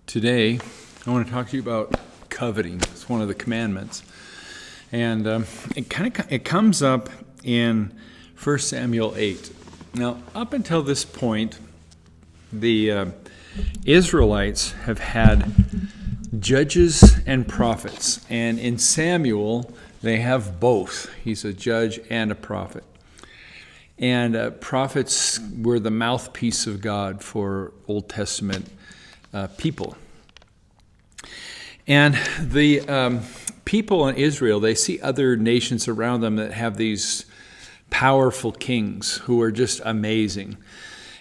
Today, I want to talk to you about coveting. It's one of the commandments. And it comes up in 1 Samuel 8. Now, up until this point, the Israelites have had judges and prophets. And in Samuel, they have both. He's a judge and a prophet. And prophets were the mouthpiece of God for Old Testament people. And the people in Israel, they see other nations around them that have these powerful kings who are just amazing.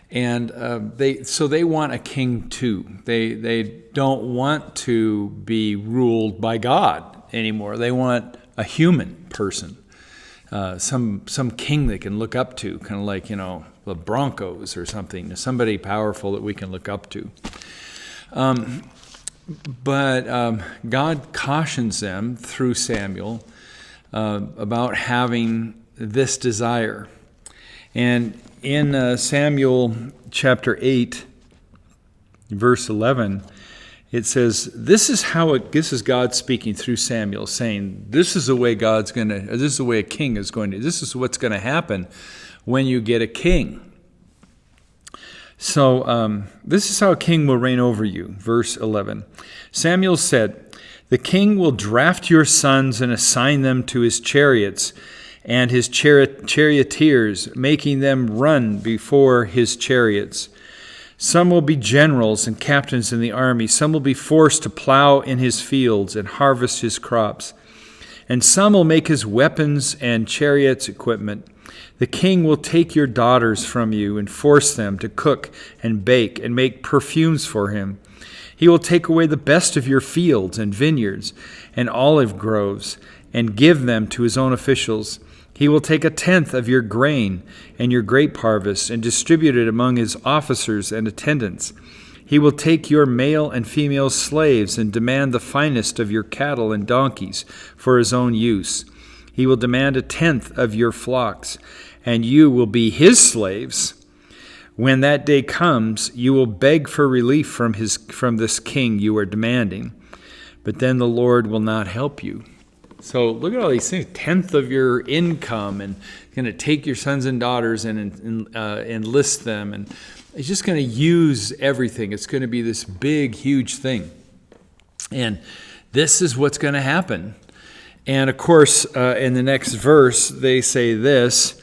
And they want a king too. They don't want to be ruled by God anymore. They want a human person, some king they can look up to, kind of like, the Broncos or something, somebody powerful that we can look up to. But God cautions them through Samuel about having this desire. And in Samuel chapter 8, verse 11, it says, this is God speaking through Samuel, saying, this is the way this is the way a king is going to, this is what's going to happen when you get a king. So this is how a king will reign over you. Verse 11. Samuel said, the king will draft your sons and assign them to his chariots and his charioteers, making them run before his chariots. Some will be generals and captains in the army. Some will be forced to plow in his fields and harvest his crops. And some will make his weapons and chariots equipment. The king will take your daughters from you and force them to cook and bake and make perfumes for him. He will take away the best of your fields and vineyards and olive groves and give them to his own officials. He will take 1/10 of your grain and your grape harvest and distribute it among his officers and attendants. He will take your male and female slaves and demand the finest of your cattle and donkeys for his own use. He will demand 1/10 of your flocks, and you will be his slaves. When that day comes, you will beg for relief from this king you are demanding, but then the Lord will not help you. So look at all these things, 1/10 of your income, and going to take your sons and daughters and enlist them, and it's just going to use everything. It's going to be this big, huge thing. And this is what's going to happen. And of course, in the next verse, they say this,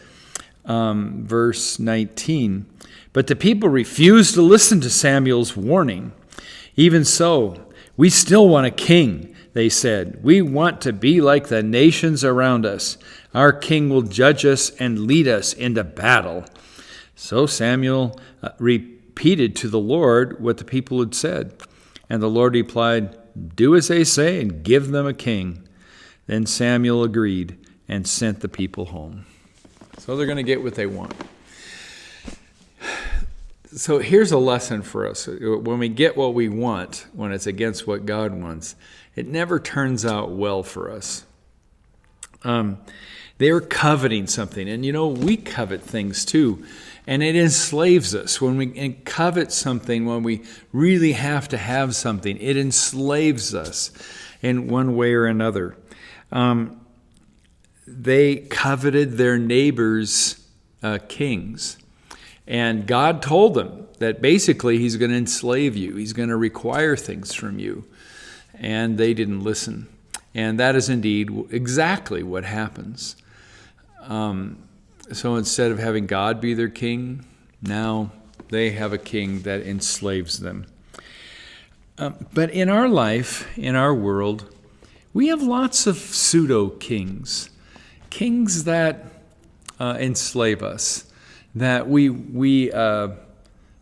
verse 19, but the people refused to listen to Samuel's warning. Even so, we still want a king, they said. We want to be like the nations around us. Our king will judge us and lead us into battle. So Samuel repeated to the Lord what the people had said. And the Lord replied, do as they say and give them a king. Then Samuel agreed and sent the people home. So they're going to get what they want. So here's a lesson for us. When we get what we want, when it's against what God wants, it never turns out well for us. They're coveting something. And we covet things too. And it enslaves us. When we covet something, when we really have to have something, it enslaves us in one way or another. They coveted their neighbors' kings. And God told them that basically he's going to enslave you. He's going to require things from you. And they didn't listen. And that is indeed exactly what happens. So instead of having God be their king, now they have a king that enslaves them. But in our life, in our world, we have lots of pseudo-kings. Kings that enslave us, that we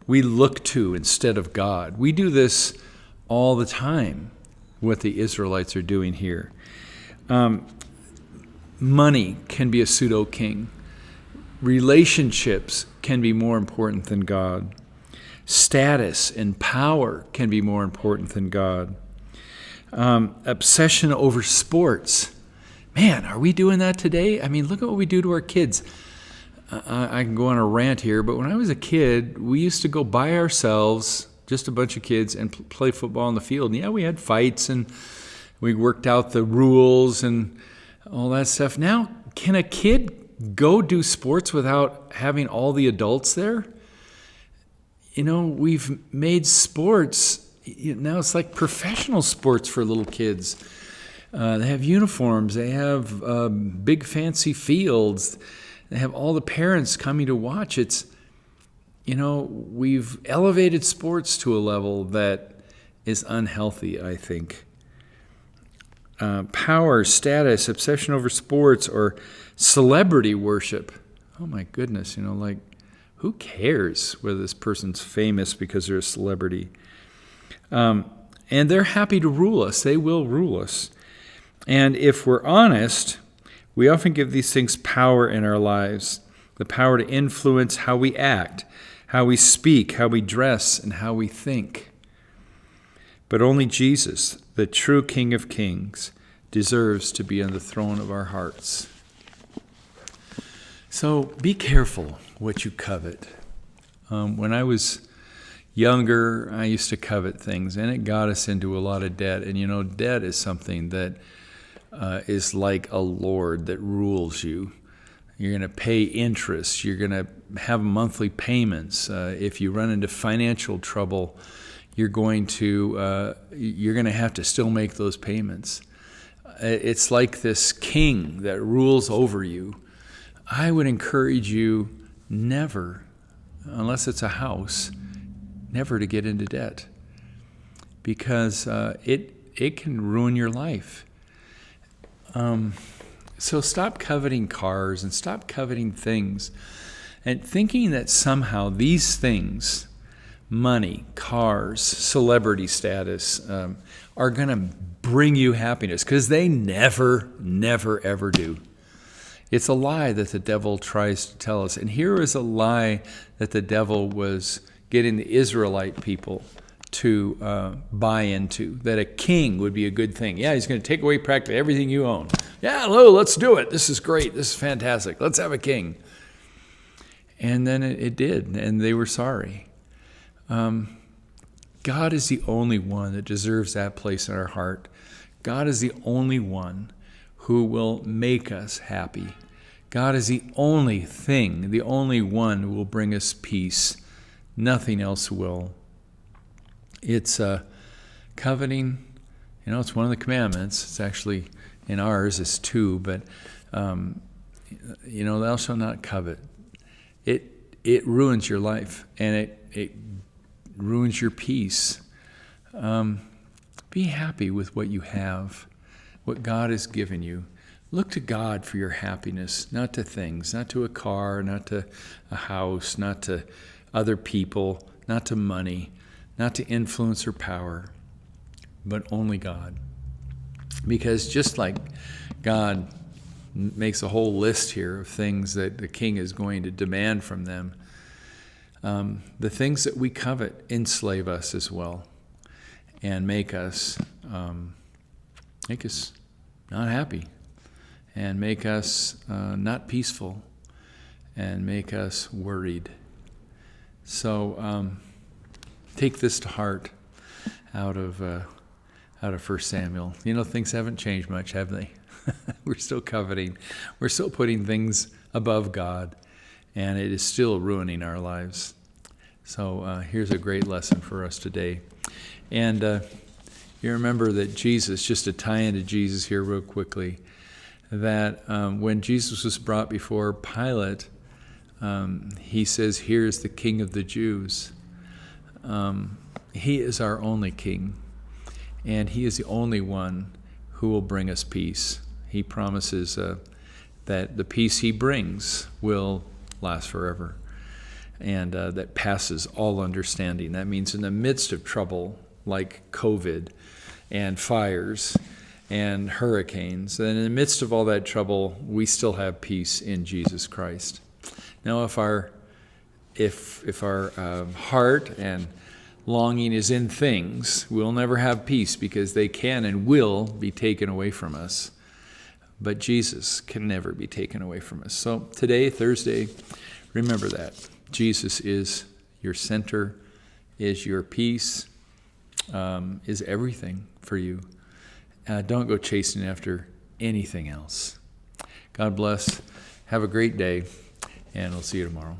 look to instead of God. We do this all the time, what the Israelites are doing here. Money can be a pseudo-king. Relationships can be more important than God. Status and power can be more important than God. Obsession over sports. Man, are we doing that today? I mean, look at what we do to our kids. I can go on a rant here, but when I was a kid, we used to go buy ourselves just a bunch of kids, and play football on the field. And yeah, we had fights and we worked out the rules and all that stuff. Now, can a kid go do sports without having all the adults there? We've made sports, now it's like professional sports for little kids. They have uniforms, they have big fancy fields, they have all the parents coming to watch. We've elevated sports to a level that is unhealthy, I think. Power, status, obsession over sports, or celebrity worship. Oh my goodness, who cares whether this person's famous because they're a celebrity? And they're happy to rule us. They will rule us. And if we're honest, we often give these things power in our lives, the power to influence how we act, how we speak, how we dress, and how we think. But only Jesus, the true King of Kings, deserves to be on the throne of our hearts. So be careful what you covet. When I was younger, I used to covet things, and it got us into a lot of debt. And debt is something that is like a lord that rules you. You're going to pay interest. You're going to have monthly payments. If you run into financial trouble, you're going to have to still make those payments. It's like this king that rules over you. I would encourage you never, unless it's a house, never to get into debt, because it can ruin your life. So stop coveting cars and stop coveting things and thinking that somehow these things, money, cars, celebrity status, are going to bring you happiness, because they never, ever do. It's a lie that the devil tries to tell us. And here is a lie that the devil was getting the Israelite people to buy into, that a king would be a good thing. Yeah, he's going to take away practically everything you own. Yeah, let's do it. This is great. This is fantastic. Let's have a king. And then it did, and they were sorry. God is the only one that deserves that place in our heart. God is the only one who will make us happy. God is the only thing, the only one who will bring us peace. Nothing else will. It's coveting, it's one of the commandments. It's actually, in ours, it's 2, but, thou shalt not covet. It ruins your life, and it ruins your peace. Be happy with what you have, what God has given you. Look to God for your happiness, not to things, not to a car, not to a house, not to other people, not to money, not to influence or power, but only God. Because just like God makes a whole list here of things that the king is going to demand from them, the things that we covet enslave us as well and make us not happy, and make us not peaceful, and make us worried. So take this to heart out of 1 Samuel. Things haven't changed much, have they? We're still coveting. We're still putting things above God, and it is still ruining our lives. So here's a great lesson for us today. And you remember that Jesus, just to tie into Jesus here real quickly, that when Jesus was brought before Pilate, he says, "Here's the King of the Jews." He is our only king, and he is the only one who will bring us peace. He promises that the peace he brings will last forever, and that passes all understanding. That means in the midst of trouble like COVID and fires and hurricanes, and in the midst of all that trouble, we still have peace in Jesus Christ. Now, if our heart and longing is in things, we'll never have peace, because they can and will be taken away from us. But Jesus can never be taken away from us. So today, Thursday, remember that. Jesus is your center, is your peace, is everything for you. Don't go chasing after anything else. God bless. Have a great day, and we'll see you tomorrow.